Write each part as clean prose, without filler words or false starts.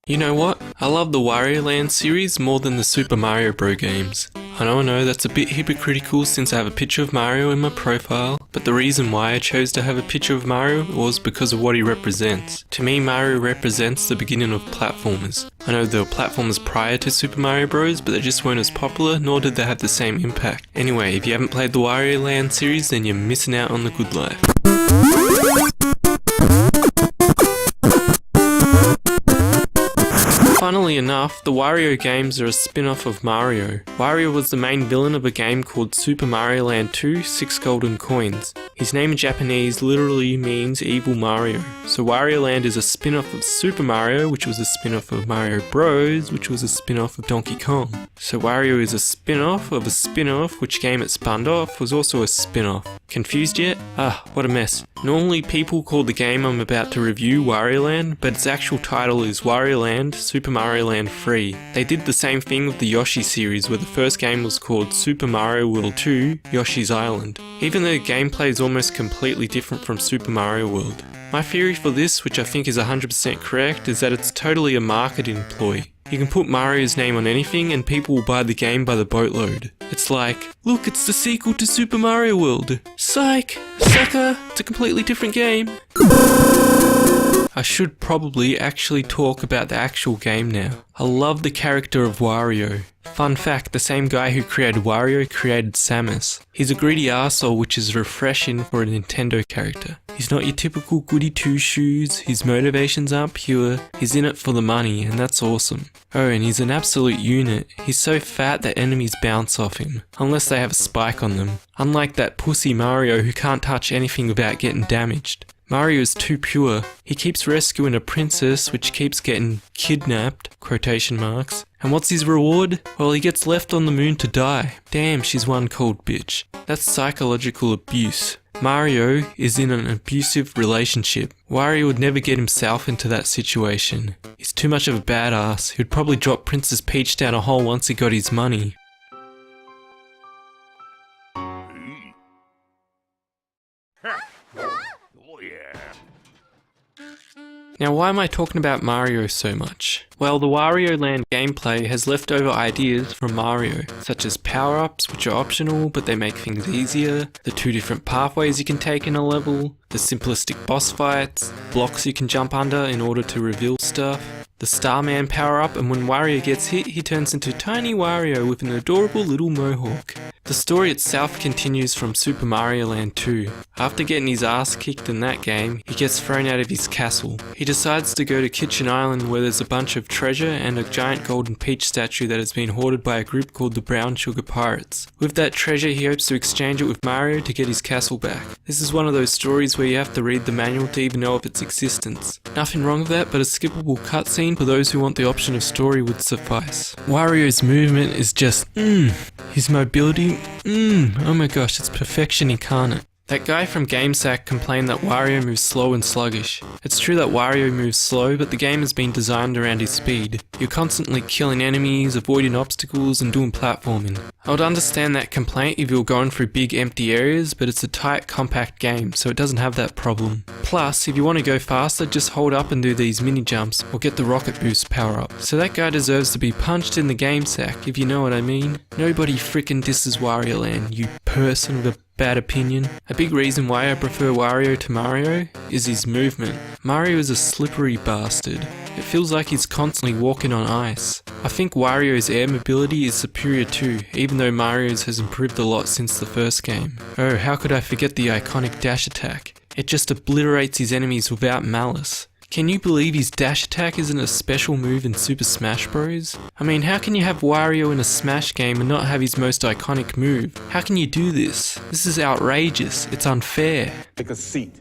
You know what? I love the Wario Land series more than the Super Mario Bros. Games. I know, that's a bit hypocritical since I have a picture of Mario in my profile, but the reason why I chose to have a picture of Mario was because of what he represents. To me, Mario represents the beginning of platformers. I know there were platformers prior to Super Mario Bros, but they just weren't as popular, nor did they have the same impact. Anyway, if you haven't played the Wario Land series, then you're missing out on the good life. Funnily enough, the Wario games are a spin-off of Mario. Wario was the main villain of a game called Super Mario Land 2: 6 Golden Coins. His name in Japanese literally means Evil Mario. So Wario Land is a spin-off of Super Mario, which was a spin-off of Mario Bros, which was a spin-off of Donkey Kong. So Wario is a spin-off of a spin-off, which game it spun off was also a spin-off. Confused yet? What a mess. Normally people call the game I'm about to review Wario Land, but its actual title is Wario Land Super Mario Land 3. They did the same thing with the Yoshi series, where the first game was called Super Mario World 2 Yoshi's Island. Even though the gameplay is almost completely different from Super Mario World. My theory for this, which I think is 100% correct, is that it's totally a marketing ploy. You can put Mario's name on anything and people will buy the game by the boatload. It's like, look, it's the sequel to Super Mario World. Psych! Sucker! It's a completely different game. I should probably actually talk about the actual game now. I love the character of Wario. Fun fact, the same guy who created Wario created Samus. He's a greedy arsehole, which is refreshing for a Nintendo character. He's not your typical goody two-shoes, his motivations aren't pure, he's in it for the money, and that's awesome. Oh, and he's an absolute unit. He's so fat that enemies bounce off him, unless they have a spike on them. Unlike that pussy Mario who can't touch anything without getting damaged. Mario is too pure. He keeps rescuing a princess which keeps getting kidnapped, quotation marks. And what's his reward? Well, he gets left on the moon to die. Damn, she's one cold bitch. That's psychological abuse. Mario is in an abusive relationship. Wario would never get himself into that situation. He's too much of a badass. He'd probably drop Princess Peach down a hole once he got his money. Now, why am I talking about Mario so much? Well, the Wario Land gameplay has leftover ideas from Mario, such as power-ups, which are optional but they make things easier, the 2 different pathways you can take in a level, the simplistic boss fights, blocks you can jump under in order to reveal stuff, the Starman power-up, and when Wario gets hit, he turns into tiny Wario with an adorable little mohawk. The story itself continues from Super Mario Land 2. After getting his ass kicked in that game, he gets thrown out of his castle. He decides to go to Kitchen Island where there's a bunch of treasure and a giant golden peach statue that has been hoarded by a group called the Brown Sugar Pirates. With that treasure, he hopes to exchange it with Mario to get his castle back. This is one of those stories where you have to read the manual to even know of its existence. Nothing wrong with that, but a skippable cutscene for those who want the option of story would suffice. Wario's movement is just his mobility, oh my gosh, it's perfection incarnate. That guy from GameSack complained that Wario moves slow and sluggish. It's true that Wario moves slow, but the game has been designed around his speed. You're constantly killing enemies, avoiding obstacles, and doing platforming. I would understand that complaint if you were going through big empty areas, but it's a tight, compact game, so it doesn't have that problem. Plus, if you want to go faster, just hold up and do these mini jumps, or get the rocket boost power up. So that guy deserves to be punched in the GameSack, if you know what I mean. Nobody frickin' disses Wario Land, you person with a bad opinion. A big reason why I prefer Wario to Mario is his movement. Mario is a slippery bastard. It feels like he's constantly walking on ice. I think Wario's air mobility is superior too, even though Mario's has improved a lot since the first game. Oh, how could I forget the iconic dash attack? It just obliterates his enemies without malice. Can you believe his dash attack isn't a special move in Super Smash Bros? I mean, how can you have Wario in a Smash game and not have his most iconic move? How can you do this? This is outrageous. It's unfair. Take a seat,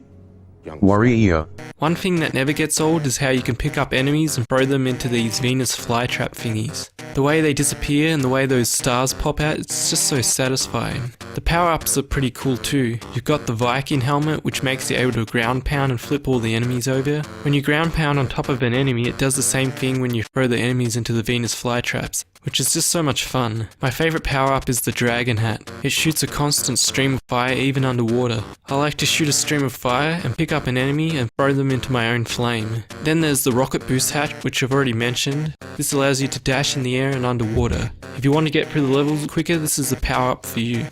young Wario. One thing that never gets old is how you can pick up enemies and throw them into these Venus flytrap thingies. The way they disappear and the way those stars pop out, it's just so satisfying. The power-ups are pretty cool too. You've got the Viking helmet, which makes you able to ground pound and flip all the enemies over. When you ground pound on top of an enemy, it does the same thing when you throw the enemies into the Venus flytraps, which is just so much fun. My favourite power-up is the dragon hat. It shoots a constant stream of fire even underwater. I like to shoot a stream of fire and pick up an enemy and throw them into my own flame. Then there's the rocket boost hat, which I've already mentioned. This allows you to dash in the air and underwater. If you want to get through the levels quicker, this is the power-up for you.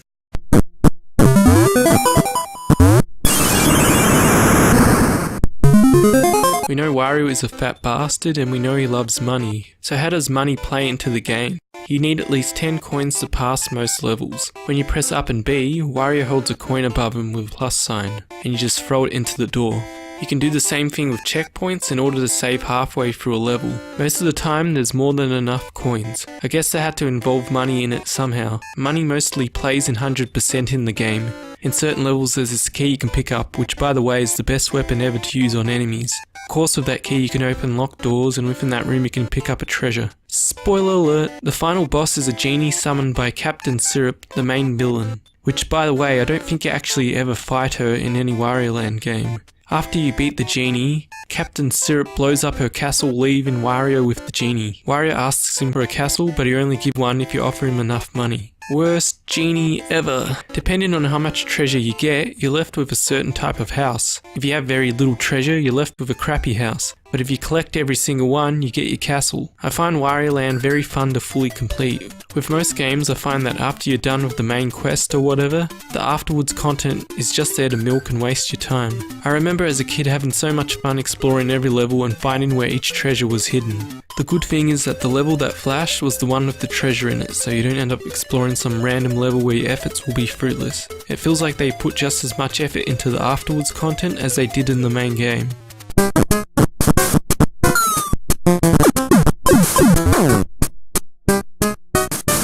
We know Wario is a fat bastard and we know he loves money. So how does money play into the game? You need at least 10 coins to pass most levels. When you press up and B, Wario holds a coin above him with a plus sign, and you just throw it into the door. You can do the same thing with checkpoints in order to save halfway through a level. Most of the time there's more than enough coins. I guess they had to involve money in it somehow. Money mostly plays in 100% in the game. In certain levels there's this key you can pick up, which by the way is the best weapon ever to use on enemies. Of course with that key you can open locked doors, and within that room you can pick up a treasure. Spoiler alert, the final boss is a genie summoned by Captain Syrup, the main villain. Which by the way, I don't think you actually ever fight her in any Wario Land game. After you beat the genie, Captain Syrup blows up her castle, leaving Wario with the genie. Wario asks him for a castle, but he only gives one if you offer him enough money. Worst genie ever. Depending on how much treasure you get, you're left with a certain type of house. If you have very little treasure, you're left with a crappy house. But if you collect every single one, you get your castle. I find Wario Land very fun to fully complete. With most games, I find that after you're done with the main quest or whatever, the afterwards content is just there to milk and waste your time. I remember as a kid having so much fun exploring every level and finding where each treasure was hidden. The good thing is that the level that flashed was the one with the treasure in it, so you don't end up exploring some random level where your efforts will be fruitless. It feels like they put just as much effort into the afterwards content as they did in the main game.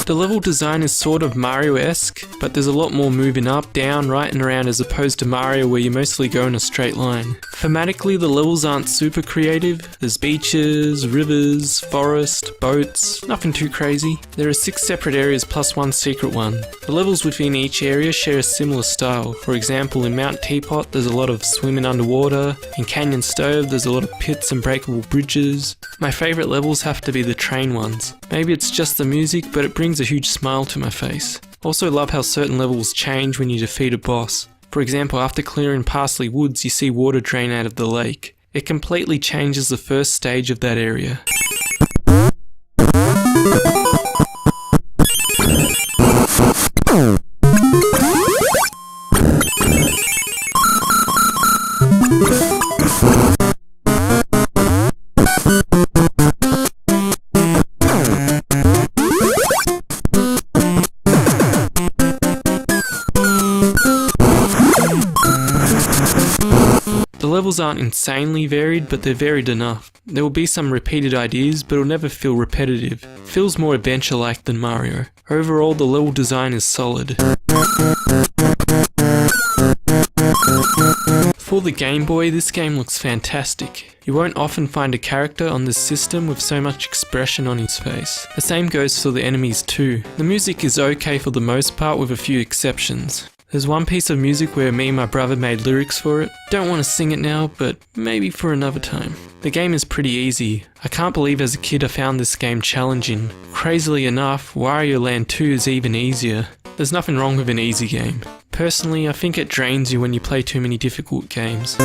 The level design is sort of Mario-esque, but there's a lot more moving up, down, right and around as opposed to Mario where you mostly go in a straight line. Thematically, the levels aren't super creative. There's beaches, rivers, forest, boats, nothing too crazy. There are 6 separate areas plus one secret one. The levels within each area share a similar style. For example, in Mount Teapot there's a lot of swimming underwater, in Canyon Stove there's a lot of pits and breakable bridges. My favourite levels have to be the train ones. Maybe it's just the music, but it brings a huge smile to my face. Also love how certain levels change when you defeat a boss. For example, after clearing Parsley Woods you see water drain out of the lake. It completely changes the first stage of that area. The levels aren't insanely varied, but they're varied enough. There will be some repeated ideas, but it'll never feel repetitive. It feels more adventure-like than Mario. Overall, the level design is solid. For the Game Boy, this game looks fantastic. You won't often find a character on this system with so much expression on his face. The same goes for the enemies too. The music is okay for the most part with a few exceptions. There's one piece of music where me and my brother made lyrics for it. Don't want to sing it now, but maybe for another time. The game is pretty easy. I can't believe as a kid I found this game challenging. Crazily enough, Wario Land 2 is even easier. There's nothing wrong with an easy game. Personally, I think it drains you when you play too many difficult games.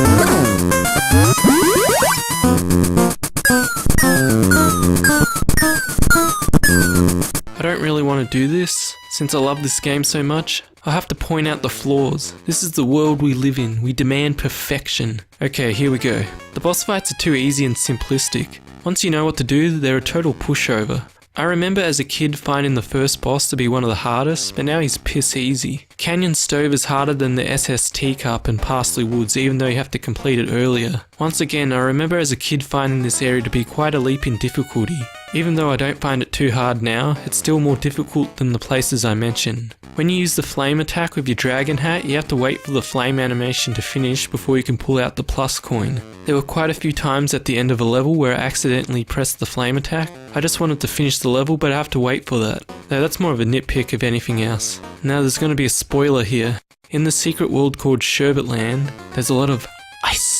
I don't really want to do this. Since I love this game so much, I'll have to point out the flaws. This is the world we live in. We demand perfection. Okay, here we go. The boss fights are too easy and simplistic. Once you know what to do, they're a total pushover. I remember as a kid finding the first boss to be one of the hardest, but now he's piss easy. Canyon Stove is harder than the SS Teacup and Parsley Woods, even though you have to complete it earlier. Once again, I remember as a kid finding this area to be quite a leap in difficulty. Even though I don't find it too hard now, it's still more difficult than the places I mentioned. When you use the flame attack with your dragon hat, you have to wait for the flame animation to finish before you can pull out the plus coin. There were quite a few times at the end of a level where I accidentally pressed the flame attack. I just wanted to finish the level, but I have to wait for that. Though that's more of a nitpick if anything else. Now there's going to be a spoiler here. In the secret world called Sherbet Land, there's a lot of ice.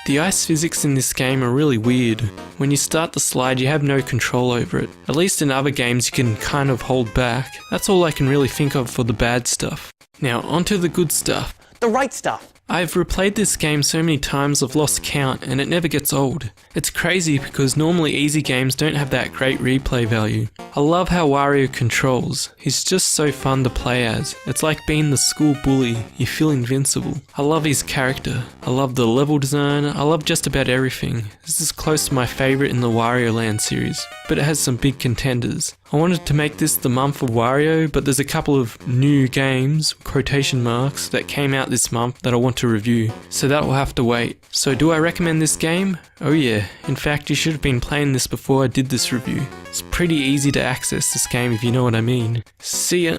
The ice physics in this game are really weird. When you start the slide, you have no control over it. At least in other games you can kind of hold back. That's all I can really think of for the bad stuff. Now onto the good stuff. The right stuff. I've replayed this game so many times I've lost count and it never gets old. It's crazy because normally easy games don't have that great replay value. I love how Wario controls. He's just so fun to play as. It's like being the school bully. You feel invincible. I love his character. I love the level design. I love just about everything. This is close to my favourite in the Wario Land series, but it has some big contenders. I wanted to make this the month of Wario, but there's a couple of new games, quotation marks, that came out this month that I want to review, so that will have to wait. So do I recommend this game? Oh yeah, in fact you should have been playing this before I did this review. It's pretty easy to access this game if you know what I mean. See ya!